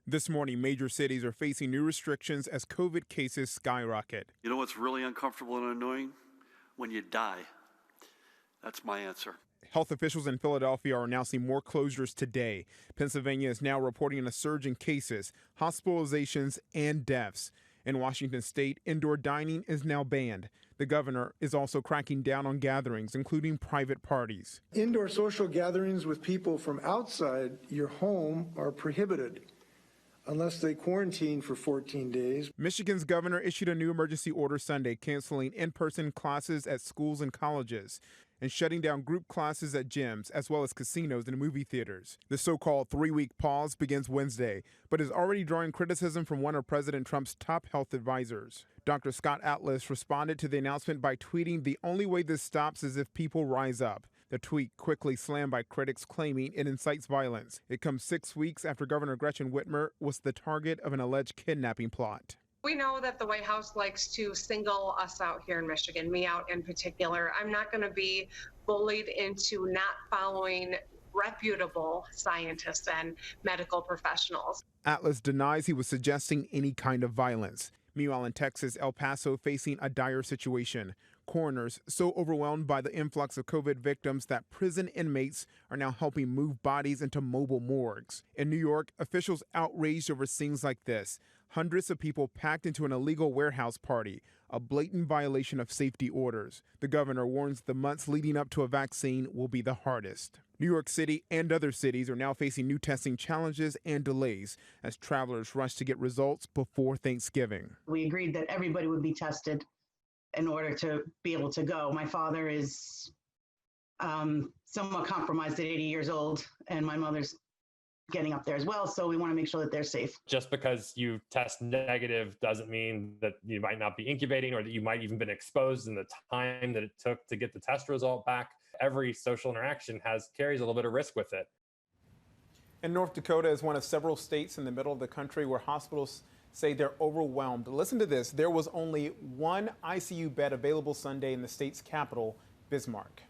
This morning, major cities are facing new restrictions as COVID cases skyrocket. You know what's really uncomfortable and annoying? When you die. That's my answer. Health officials in Philadelphia are announcing more closures today. Pennsylvania is now reporting a surge in cases, hospitalizations, and deaths. In Washington state, indoor dining is now banned. The governor is also cracking down on gatherings, including private parties. Indoor social gatherings with people from outside your home are prohibited unless they quarantine for 14 days. Michigan's governor issued a new emergency order Sunday, canceling in-person classes at schools and colleges and shutting down group classes at gyms, as well as casinos and movie theaters. The so-called 3-week pause begins Wednesday, but is already drawing criticism from one of President Trump's top health advisors. Dr. Scott Atlas responded to the announcement by tweeting, "The only way this stops is if people rise up." The tweet quickly slammed by critics, claiming it incites violence. It comes 6 weeks after Governor Gretchen Whitmer was the target of an alleged kidnapping plot. We know that the White House likes to single us out here in Michigan, me out in particular. I'm not going to be bullied into not following reputable scientists and medical professionals. Atlas denies he was suggesting any kind of violence. Meanwhile, in Texas, El Paso facing a dire situation. Coroners so overwhelmed by the influx of COVID victims that prison inmates are now helping move bodies into mobile morgues. In New York, officials outraged over scenes like this. Hundreds of people packed into an illegal warehouse party, a blatant violation of safety orders. The governor warns the months leading up to a vaccine will be the hardest. New York City and other cities are now facing new testing challenges and delays as travelers rush to get results before Thanksgiving. We agreed that everybody would be tested in order to be able to go. My father is somewhat compromised at 80 years old, and my mother's getting up there as well, so we want to make sure that they're safe. Just because you test negative doesn't mean that you might not be incubating or that you might even been exposed in the time that it took to get the test result back. Every social interaction carries a little bit of risk with it. And North Dakota is one of several states in the middle of the country where hospitals say they're overwhelmed. Listen to this. There was only one ICU bed available Sunday in the state's capital, Bismarck.